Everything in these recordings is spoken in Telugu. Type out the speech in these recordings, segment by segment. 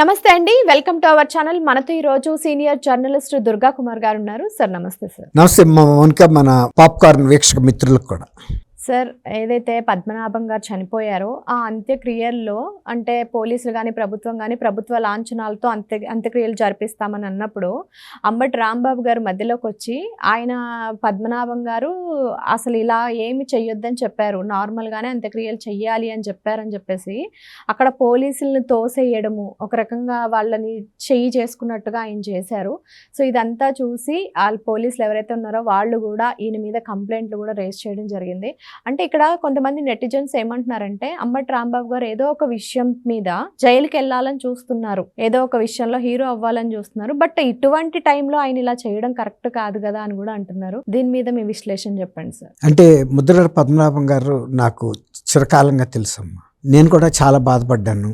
నమస్తే అండి, వెల్కమ్ టు అవర్ ఛానల్. మనతో ఈ రోజు సీనియర్ జర్నలిస్ట్ దుర్గా కుమార్ గారు ఉన్నారు. సార్ నమస్తే. సార్ నమస్తే. మన పాప్కార్న్ వీక్షక మిత్రులకు కూడా. సార్, ఏదైతే పద్మనాభం గారు చనిపోయారో ఆ అంత్యక్రియల్లో అంటే పోలీసులు కానీ ప్రభుత్వం కానీ ప్రభుత్వ లాంఛనాలతో అంత్యక్రియలు జరిపిస్తామని అన్నప్పుడు అంబటి రాంబాబు గారు మధ్యలోకి వచ్చి ఆయన పద్మనాభం గారు అసలు ఇలా ఏమి చెయ్యొద్దని చెప్పారు, నార్మల్గానే అంత్యక్రియలు చెయ్యాలి అని చెప్పారని చెప్పేసి అక్కడ పోలీసులను తోసేయడము, ఒక రకంగా వాళ్ళని చెయ్యి చేసుకున్నట్టుగా ఆయన చేశారు. సో ఇదంతా చూసి వాళ్ళ పోలీసులు ఎవరైతే ఉన్నారో వాళ్ళు కూడా ఈయన మీద కంప్లైంట్లు కూడా రేస్ చేయడం జరిగింది. అంటే ఇక్కడ కొంతమంది నెటిజన్స్ ఏమంటున్నారంటే అంబటి రాంబాబు గారు ఏదో ఒక విషయం మీద జైలుకి వెళ్ళాలని చూస్తున్నారు, ఏదో ఒక విషయంలో హీరో అవ్వాలని చూస్తున్నారు, బట్ ఇటువంటి టైంలో ఆయన ఇలా చేయడం కరెక్ట్ కాదు కదా అని కూడా అంటున్నారు. దీని మీద మీ విశ్లేషణ చెప్పండి సార్. అంటే ముద్రగడ పద్మనాభం గారు నాకు చిరకాలంగా తెలుసమ్మా. నేను కూడా చాలా బాధపడ్డాను.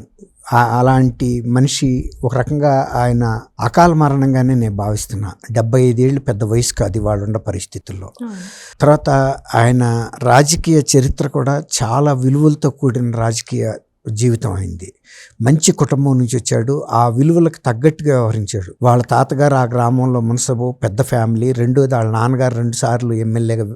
అలాంటి మనిషి ఒక రకంగా ఆయన అకాల మరణంగానే నేను భావిస్తున్నా. 75 ఏళ్ళు పెద్ద వయసు కాదు వాళ్ళు ఉన్న పరిస్థితుల్లో. తర్వాత ఆయన రాజకీయ చరిత్ర కూడా చాలా విలువలతో కూడిన రాజకీయ జీవితం అయింది. మంచి కుటుంబం నుంచి వచ్చాడు, ఆ విలువలకు తగ్గట్టుగా వ్యవహరించాడు. వాళ్ళ తాతగారు ఆ గ్రామంలో మున్సబు, పెద్ద ఫ్యామిలీ. రెండోది వాళ్ళ నాన్నగారు 2 సార్లు ఎమ్మెల్యేగా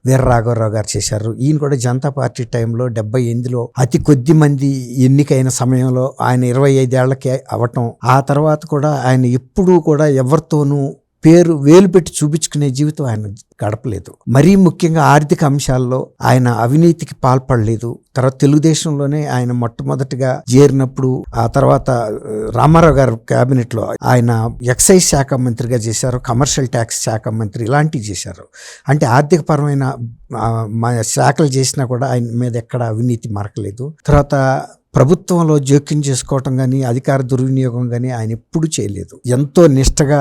వీర రాఘవరావు గారు చేశారు. ఈయన కూడా జనతా పార్టీ టైంలో 78లో అతి కొద్ది మంది ఎన్నికైన సమయంలో ఆయన 25 ఏళ్లకే అవటం. ఆ తర్వాత కూడా ఆయన ఎప్పుడూ కూడా ఎవరితోనూ వేలు పెట్టి చూపించుకునే జీవితం ఆయన గడపలేదు. మరీ ముఖ్యంగా ఆర్థిక అంశాల్లో ఆయన అవినీతికి పాల్పడలేదు. తర్వాత తెలుగుదేశంలోనే ఆయన మొట్టమొదటిగా చేరినప్పుడు, ఆ తర్వాత రామారావు గారు క్యాబినెట్లో ఆయన ఎక్సైజ్ శాఖ మంత్రిగా చేశారు, కమర్షియల్ ట్యాక్స్ శాఖ మంత్రి, ఇలాంటివి చేశారు. అంటే ఆర్థికపరమైన శాఖలు చేసినా కూడా ఆయన మీద ఎక్కడ అవినీతి మరకలేదు. తర్వాత ప్రభుత్వంలో జోక్యం చేసుకోవటం కానీ అధికార దుర్వినియోగం కానీ ఆయన ఎప్పుడు చేయలేదు. ఎంతో నిష్టగా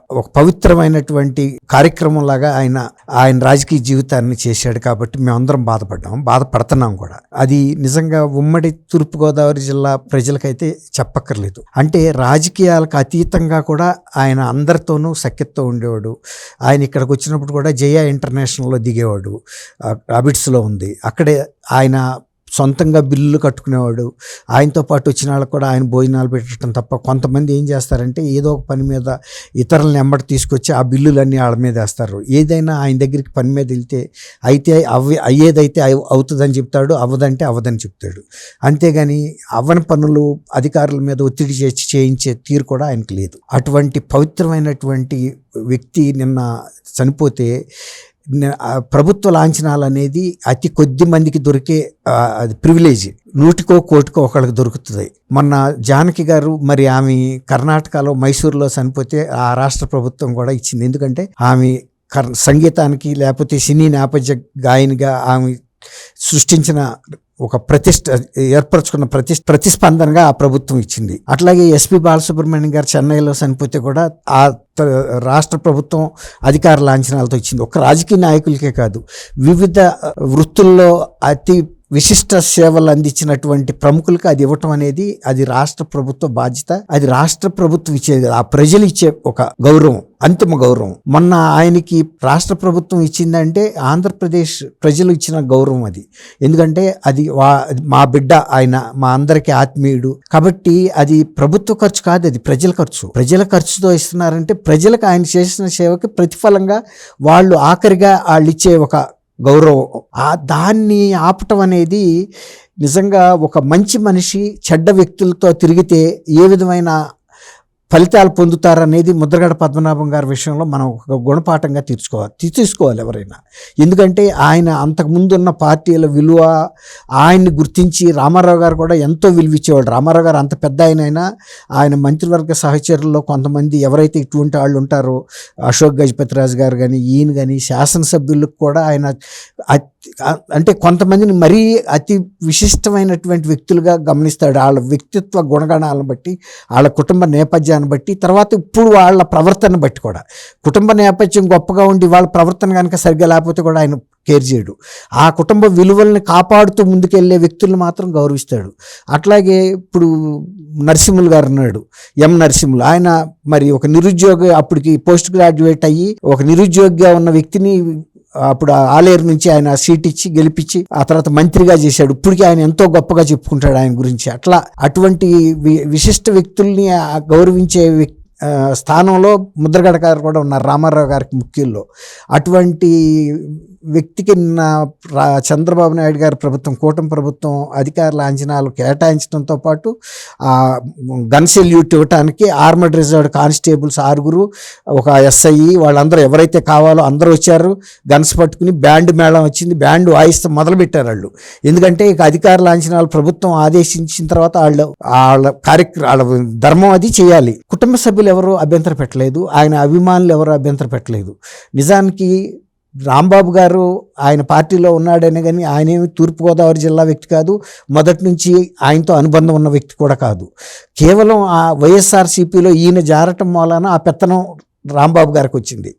ఒక పవిత్రమైనటువంటి కార్యక్రమం లాగా ఆయన రాజకీయ జీవితాన్ని చేశాడు. కాబట్టి మేమందరం బాధపడుతున్నాం కూడా. అది నిజంగా ఉమ్మడి తూర్పుగోదావరి జిల్లా ప్రజలకైతే చెప్పక్కర్లేదు. అంటే రాజకీయాలకు అతీతంగా కూడా ఆయన అందరితోనూ సఖ్యతతో ఉండేవాడు. ఆయన ఇక్కడికి వచ్చినప్పుడు కూడా జయ ఇంటర్నేషనల్లో దిగేవాడు, అబిడ్స్లో ఉంది. అక్కడే ఆయన సొంతంగా బిల్లులు కట్టుకునేవాడు. ఆయనతో పాటు వచ్చిన వాళ్ళకు కూడా ఆయన భోజనాలు పెట్టడం తప్ప. కొంతమంది ఏం చేస్తారంటే ఏదో ఒక పని మీద ఇతరులను ఎంబడి తీసుకొచ్చి ఆ బిల్లులన్నీ వాళ్ళ మీద వేస్తారు. ఏదైనా ఆయన దగ్గరికి పని మీద వెళ్తే అయ్యేదైతే అవుతుందని చెప్తాడు, అవ్వదంటే అవ్వదని చెప్తాడు. అంతేగాని అవ్వని పనులు అధికారుల మీద ఒత్తిడి చేయించే తీరు కూడా ఆయనకు లేదు. అటువంటి పవిత్రమైనటువంటి వ్యక్తి నిన్న చనిపోతే ప్రభుత్వ లాంఛనాలు అనేది అతి కొద్ది మందికి దొరికే అది ప్రివిలేజ్. 100కో 1 ఒకళ్ళకి దొరుకుతుంది. మొన్న జానకి గారు మరి ఆమె కర్ణాటకలో మైసూరులో చనిపోతే ఆ రాష్ట్ర ప్రభుత్వం కూడా ఇచ్చింది. ఎందుకంటే ఆమె సంగీతానికి లేకపోతే సినీ నేపథ్య గాయనిగా ఆమె సృష్టించిన ఒక ఏర్పరచుకున్న ప్రతిస్పందనగా ఆ ప్రభుత్వం ఇచ్చింది. అట్లాగే ఎస్పి బాలసుబ్రహ్మణ్యం గారు చెన్నైలో చనిపోతే కూడా ఆ రాష్ట్ర ప్రభుత్వం అధికార లాంఛనాలతో ఇచ్చింది. ఒక రాజకీయ నాయకులకే కాదు, వివిధ వృత్తుల్లో అతి విశిష్ట సేవలు అందించినటువంటి ప్రముఖులకు అది ఇవ్వటం అనేది అది రాష్ట్ర ప్రభుత్వ బాధ్యత. అది రాష్ట్ర ప్రభుత్వం ఇచ్చేది, ఆ ప్రజలు ఇచ్చే ఒక గౌరవం, అంతిమ గౌరవం. మొన్న ఆయనకి రాష్ట్ర ప్రభుత్వం ఇచ్చిందంటే ఆంధ్రప్రదేశ్ ప్రజలు ఇచ్చిన గౌరవం అది. ఎందుకంటే అది మా బిడ్డ, ఆయన మా అందరికీ ఆత్మీయుడు. కాబట్టి అది ప్రభుత్వ ఖర్చు కాదు, అది ప్రజల ఖర్చు. ప్రజల ఖర్చుతో ఇస్తున్నారంటే ప్రజలకు ఆయన చేసిన సేవకి ప్రతిఫలంగా వాళ్ళు ఆఖరిగా వాళ్ళు ఇచ్చే ఒక గౌరవం. దాన్ని ఆపటం అనేది నిజంగా ఒక మంచి మనిషి చెడ్డ వ్యక్తులతో తిరిగితే ఏ విధమైన ఫలితాలు పొందుతారనేది ముద్రగడ పద్మనాభం గారి విషయంలో మనం ఒక గుణపాఠంగా తీసుకోవాలి ఎవరైనా. ఎందుకంటే ఆయన అంతకుముందు ఉన్న పార్టీల విలువ ఆయన్ని గుర్తించి రామారావు గారు కూడా ఎంతో విలువిచ్చేవాడు. రామారావు గారు అంత పెద్ద ఆయన మంత్రివర్గ సహచరుల్లో కొంతమంది ఎవరైతే ఇటువంటి వాళ్ళు ఉంటారో, అశోక్ గజపతిరాజు గారు కానీ ఈయన కానీ శాసనసభ్యులకు కూడా ఆయన అంటే కొంతమందిని మరీ అతి విశిష్టమైనటువంటి వ్యక్తులుగా గమనిస్తాడు. వాళ్ళ వ్యక్తిత్వ గుణగణాలను బట్టి, వాళ్ళ కుటుంబ నేపథ్యాన్ని బట్టి, తర్వాత ఇప్పుడు వాళ్ళ ప్రవర్తన బట్టి కూడా. కుటుంబ నేపథ్యం గొప్పగా ఉండి వాళ్ళ ప్రవర్తన కనుక సరిగ్గా లేకపోతే కూడా ఆయన కేర్ చేయడు. ఆ కుటుంబ విలువల్ని కాపాడుతూ ముందుకెళ్ళే వ్యక్తులను మాత్రం గౌరవిస్తాడు. అట్లాగే ఇప్పుడు నరసింహులు గారు ఉన్నాడు, నరసింహులు. ఆయన మరి ఒక నిరుద్యోగి, అప్పటికి పోస్ట్ గ్రాడ్యుయేట్ అయ్యి ఒక నిరుద్యోగిగా ఉన్న వ్యక్తిని అప్పుడు ఆలేరు నుంచి ఆయన సీట్ ఇచ్చి గెలిపించి ఆ తర్వాత మంత్రిగా చేశాడు. ఇప్పటికీ ఆయన ఎంతో గొప్పగా చెప్పుకుంటాడు ఆయన గురించి. అట్లా అటువంటి విశిష్ట వ్యక్తుల్ని గౌరవించే స్థానంలో ముద్రగడ గారు కూడా ఉన్నారు, రామారావు గారికి ముఖ్యుల్లో. అటువంటి వ్యక్తికి చంద్రబాబు నాయుడు గారి ప్రభుత్వం, కూటమి ప్రభుత్వం అధికార లాంఛనాలు కేటాయించడంతో పాటు గన్ సెల్యూట్ ఇవ్వటానికి ఆర్మర్డ్ రిజర్వ్డ్ కానిస్టేబుల్స్ 6 ఒక ఎస్ఐ వాళ్ళందరూ ఎవరైతే కావాలో అందరూ వచ్చారు. గన్స్ పట్టుకుని బ్యాండ్ మేళం వచ్చింది, బ్యాండ్ వాయిస్తూ మొదలుపెట్టారు వాళ్ళు. ఎందుకంటే ఇక అధికార లాంఛనాలు ప్రభుత్వం ఆదేశించిన తర్వాత వాళ్ళ ధర్మం అది చేయాలి. కుటుంబ సభ్యులు ఎవరు అభ్యంతర పెట్టలేదు, ఆయన అభిమానులు ఎవరు అభ్యంతర పెట్టలేదు. నిజానికి రాంబాబు గారు ఆయన పార్టీలో ఉన్నాడని కానీ ఆయనేమి తూర్పుగోదావరి జిల్లా వ్యక్తి కాదు, మొదటి నుంచి ఆయనతో అనుబంధం ఉన్న వ్యక్తి కూడా కాదు. కేవలం ఆ వైఎస్ఆర్సీపీలో ఈయన జారటం మూలాన ఆ పెత్తనం రాంబాబు గారికి వచ్చింది.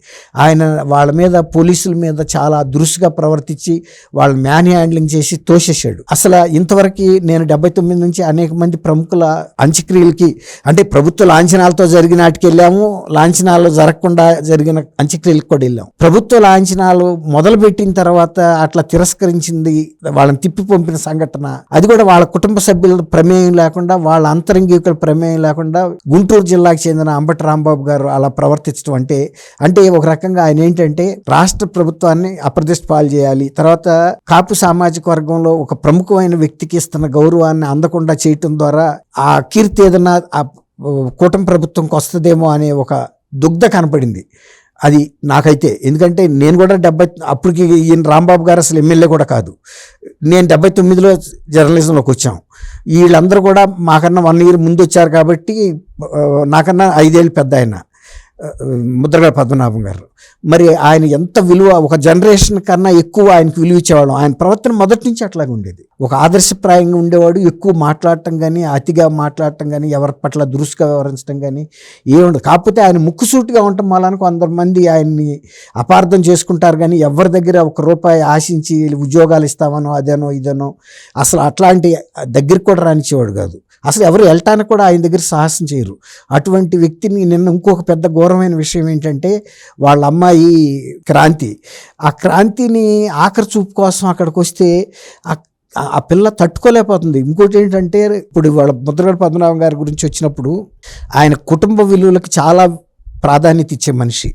ఆయన వాళ్ళ మీద, పోలీసుల మీద చాలా దురుసుగా ప్రవర్తించి వాళ్ళ మ్యాన్ హ్యాండ్లింగ్ చేసి తోసేశాడు. అసలు ఇంతవరకు నేను 79 నుంచి అనేక మంది ప్రముఖుల అంత్యక్రియలకి, అంటే ప్రభుత్వ లాంఛనాలతో జరిగిన వాటికి వెళ్ళాము, లాంఛనాలు జరగకుండా జరిగిన అంత్యక్రియలకు కూడా వెళ్ళాము. ప్రభుత్వ లాంఛనాలు మొదలుపెట్టిన తర్వాత అట్లా తిరస్కరించింది, వాళ్ళని తిప్పి పంపిన సంఘటన, అది కూడా వాళ్ళ కుటుంబ సభ్యుల ప్రమేయం లేకుండా, వాళ్ళ అంతరంగికుల ప్రమేయం లేకుండా గుంటూరు జిల్లాకు చెందిన అంబటి రాంబాబు గారు అలా ప్రవర్తించడం అంటే ఒక రకంగా ఆయన ఏంటంటే రాష్ట్ర ప్రభుత్వాన్ని అప్రదిష్ట పాలు చేయాలి, తర్వాత కాపు సామాజిక వర్గంలో ఒక ప్రముఖమైన వ్యక్తికి ఇస్తున్న గౌరవాన్ని అందకుండా చేయటం ద్వారా ఆ కీర్తి ఏదన్నా ఆ కూటమి ప్రభుత్వంకి వస్తుందేమో అనే ఒక దుగ్ధ కనపడింది. అది నాకైతే, ఎందుకంటే నేను కూడా అప్పటికి ఈయన రాంబాబు గారు అసలు ఎమ్మెల్యే కూడా కాదు, నేను 79లో జర్నలిజంలోకి వచ్చాం. వీళ్ళందరూ కూడా మాకన్నా 1 year ముందు వచ్చారు కాబట్టి నాకన్నా 5 ఏళ్ళు పెద్ద ఆయన ముద్రగడ పద్మనాభం గారు. మరి ఆయన ఎంత విలువ, ఒక జనరేషన్ కన్నా ఎక్కువ ఆయనకు విలువ ఇచ్చేవాళ్ళం. ఆయన ప్రవర్తన మొదటి నుంచి అట్లాగే ఉండేది, ఒక ఆదర్శప్రాయంగా ఉండేవాడు. ఎక్కువ మాట్లాడటం కానీ, అతిగా మాట్లాడటం కానీ, ఎవరి పట్ల దురుసుగా వ్యవహరించడం కానీ ఏముండదు. కాకపోతే ఆయన ముక్కుసూటిగా ఉండటం వలన కొంతమంది ఆయన్ని అపార్థం చేసుకుంటారు. కానీ ఎవరి దగ్గర ₹1 ఆశించి ఉద్యోగాలు ఇస్తామనో అదేనో ఇదేనో అసలు అట్లాంటి దగ్గరికి కూడా రానిచ్చేవాడు కాదు. అసలు ఎవరు వెళ్ళటానికి కూడా ఆయన దగ్గర సాహసం చేయరు. అటువంటి వ్యక్తిని నిన్న ఇంకొక పెద్ద ఘోరమైన విషయం ఏంటంటే, వాళ్ళ అమ్మాయి క్రాంతి, ఆ క్రాంతిని ఆఖరి చూపు కోసం అక్కడికి వస్తే ఆ పిల్ల తట్టుకోలేకపోతుంది. ఇంకోటి ఏంటంటే, ఇప్పుడు వాళ్ళ ముద్రగడ పద్మనాభం గారి గురించి వచ్చినప్పుడు ఆయన కుటుంబ విలువలకు చాలా ప్రాధాన్యత ఇచ్చే మనిషి.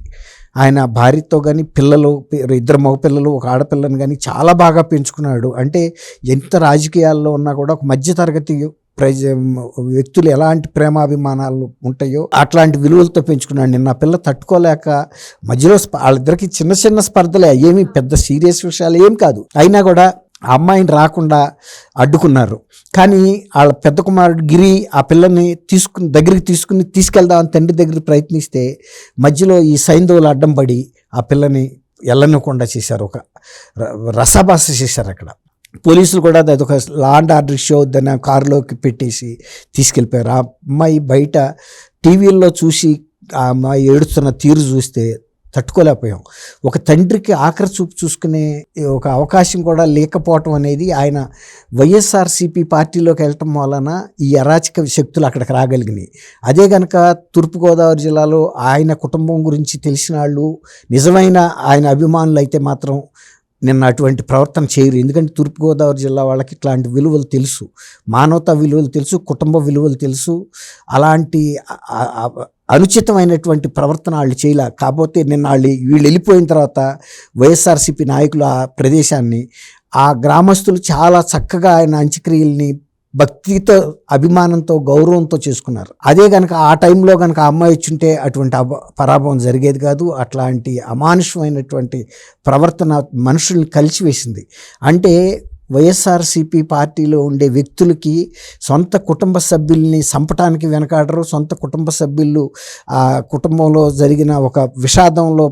ఆయన భార్యతో కానీ, పిల్లలు 2 మగపిల్లలు 1 ఆడపిల్లని కానీ చాలా బాగా పెంచుకున్నాడు. అంటే ఎంత రాజకీయాల్లో ఉన్నా కూడా ఒక మధ్యతరగతి వ్యక్తులు ఎలాంటి ప్రేమాభిమానాలు ఉంటాయో అట్లాంటి విలువలతో పెంచుకున్నాడు. నిన్న పిల్ల తట్టుకోలేక మధ్యలో వాళ్ళిద్దరికి చిన్న చిన్న స్పర్ధలే, ఏమి పెద్ద సీరియస్ విషయాలు ఏం కాదు, అయినా కూడా ఆ అమ్మాయిని రాకుండా అడ్డుకున్నారు. కానీ వాళ్ళ పెద్ద కుమారుడు గిరి ఆ పిల్లని దగ్గరికి తీసుకెళ్దామని తండ్రి దగ్గరికి ప్రయత్నిస్తే మధ్యలో ఈ సైంధవులు అడ్డం పడి ఆ పిల్లని వెళ్ళనివ్వకుండా చేశారు, ఒక రసాభాస చేశారు. అక్కడ పోలీసులు కూడా అదొక లా అండ్ ఆర్డర్ ఇష్యూ అవుద్దని కారులోకి పెట్టేసి తీసుకెళ్ళిపోయారు. ఆ అమ్మాయి బయట టీవీల్లో చూసి ఆ అమ్మాయి ఏడుస్తున్న తీరు చూస్తే తట్టుకోలేకపోయాం. ఒక తండ్రికి ఆఖరి చూపు చూసుకునే ఒక అవకాశం కూడా లేకపోవటం అనేది, ఆయన వైఎస్ఆర్సీపీ పార్టీలోకి వెళ్ళటం వలన ఈ అరాచక శక్తులు అక్కడికి రాగలిగినాయి. అదే కనుక తూర్పుగోదావరి జిల్లాలో ఆయన కుటుంబం గురించి తెలిసిన వాళ్ళు, నిజమైన ఆయన అభిమానులు అయితే మాత్రం నిన్న అటువంటి ప్రవర్తన చేయరు. ఎందుకంటే తూర్పుగోదావరి జిల్లా వాళ్ళకి ఇట్లాంటి విలువలు తెలుసు, మానవతా విలువలు తెలుసు, కుటుంబ విలువలు తెలుసు. అలాంటి అనుచితమైనటువంటి ప్రవర్తన వాళ్ళు చేయలే. కాకపోతే నిన్న వీళ్ళు వెళ్ళిపోయిన తర్వాత వైఎస్ఆర్సీపీ నాయకులు ఆ ప్రదేశాన్ని, ఆ గ్రామస్తులు చాలా చక్కగా ఆయన అంత్యక్రియల్ని భక్తితో, అభిమానంతో, గౌరవంతో చేసుకున్నారు. అదే కనుక ఆ టైంలో కనుక ఆ అమ్మాయి వచ్చుంటే అటువంటి పరాభవం జరిగేది కాదు. అట్లాంటి అమానుషమైనటువంటి ప్రవర్తన మనుషుల్ని కలిసివేసింది. అంటే వైఎస్ఆర్సీపీ పార్టీలో ఉండే వ్యక్తులకి సొంత కుటుంబ సభ్యుల్ని చంపటానికి వెనకాడరు, సొంత కుటుంబ సభ్యులు ఆ కుటుంబంలో జరిగిన ఒక విషాదంలో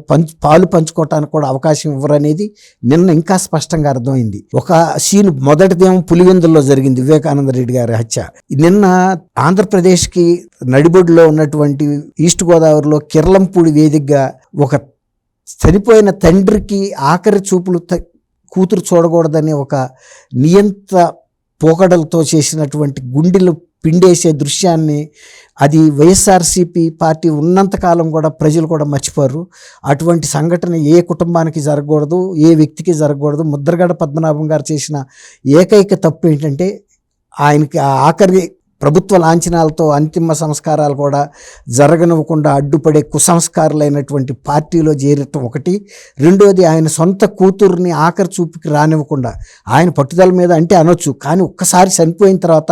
పాలు పంచుకోవటానికి కూడా అవకాశం ఇవ్వరనేది నిన్న ఇంకా స్పష్టంగా అర్థమైంది. ఒక సీన్ మొదటిదేమో పులివెందుల్లో జరిగింది, వివేకానంద రెడ్డి గారి హత్య. నిన్న ఆంధ్రప్రదేశ్కి నడిబొడ్డులో ఉన్నటువంటి ఈస్ట్ గోదావరిలో కిర్లంపూడి వేదికగా ఒక చనిపోయిన తండ్రికి ఆఖరి చూపులు కూతురు చూడకూడదనే ఒక నియంత పోకడలతో చేసినటువంటి గుండెలు పిండేసే దృశ్యాన్ని అది వైఎస్ఆర్సీపీ పార్టీ ఉన్నంతకాలం కూడా ప్రజలు కూడా మర్చిపోరు. అటువంటి సంఘటన ఏ కుటుంబానికి జరగకూడదు, ఏ వ్యక్తికి జరగకూడదు. ముద్రగడ పద్మనాభం గారు చేసిన ఏకైక తప్పు ఏంటంటే ఆయనకి ఆ ఆఖరి ప్రభుత్వ లాంఛనాలతో అంతిమ సంస్కారాలు కూడా జరగనివ్వకుండా అడ్డుపడే కుసంస్కారులైనటువంటి పార్టీలో చేరటం ఒకటి. రెండోది ఆయన సొంత కూతుర్ని ఆఖరి చూపుకి రానివ్వకుండా, ఆయన పట్టుదల మీద అంటే అనొచ్చు, కానీ ఒక్కసారి చనిపోయిన తర్వాత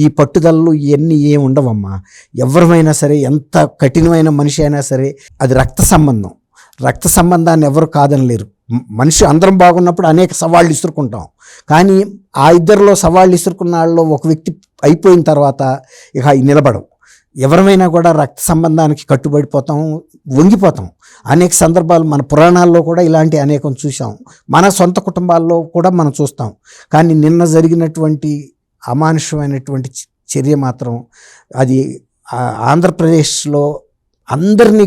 ఈ పట్టుదలలు ఇవన్నీ ఏమి ఉండవమ్మా. ఎవరమైనా సరే, ఎంత కఠినమైన మనిషి అయినా సరే, అది రక్త సంబంధం. రక్త సంబంధాన్ని ఎవరు కాదనలేరు. మనిషి అందరం బాగున్నప్పుడు అనేక సవాళ్ళు ఇసురుకుంటాం, కానీ ఆ ఇద్దరిలో సవాళ్ళు ఇసురుకున్న వాళ్ళలో ఒక వ్యక్తి అయిపోయిన తర్వాత ఇక నిలబడం. ఎవరమైనా కూడా రక్త సంబంధానికి కట్టుబడిపోతాం, వంగిపోతాం. అనేక సందర్భాలు మన పురాణాల్లో కూడా ఇలాంటి అనేకం చూసాం, మన సొంత కుటుంబాల్లో కూడా మనం చూస్తాం. కానీ నిన్న జరిగినటువంటి అమానుషమైనటువంటి చర్య మాత్రం అది ఆంధ్రప్రదేశ్లో అందరినీ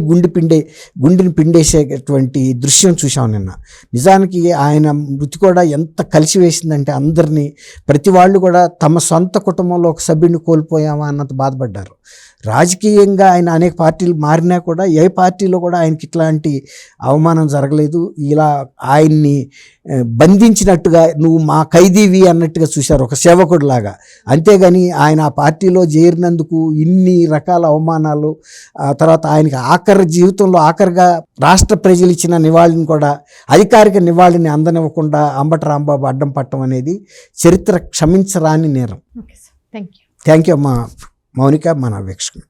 గుండెని పిండేసేటువంటి దృశ్యం చూసాం నిన్న. నిజానికి ఆయన మృతి కూడా ఎంత కలిసివేసిందంటే అందరినీ, ప్రతి వాళ్ళు కూడా తమ సొంత కుటుంబంలో ఒక సభ్యుడిని కోల్పోయామా అన్నంత బాధపడ్డారు. రాజకీయంగా ఆయన అనేక పార్టీలు మారినా కూడా ఏ పార్టీలో కూడా ఆయనకి ఇట్లాంటి అవమానం జరగలేదు. ఇలా ఆయన్ని బంధించినట్టుగా, నువ్వు మా ఖైదీవి అన్నట్టుగా చూశారు, ఒక సేవకుడిలాగా. అంతేగాని ఆయన ఆ పార్టీలో చేరినందుకు ఇన్ని రకాల అవమానాలు, తర్వాత ఆయనకి ఆఖరి జీవితంలో ఆఖరిగా రాష్ట్ర ప్రజలు ఇచ్చిన నివాళిని కూడా, అధికారిక నివాళిని అందనివ్వకుండా అంబటి రాంబాబు అడ్డం పట్టడం అనేది చరిత్ర క్షమించరాని నేరం. Okay sir, thank you. Thank you అమ్మా మౌనిక, మన వీక్షకులు.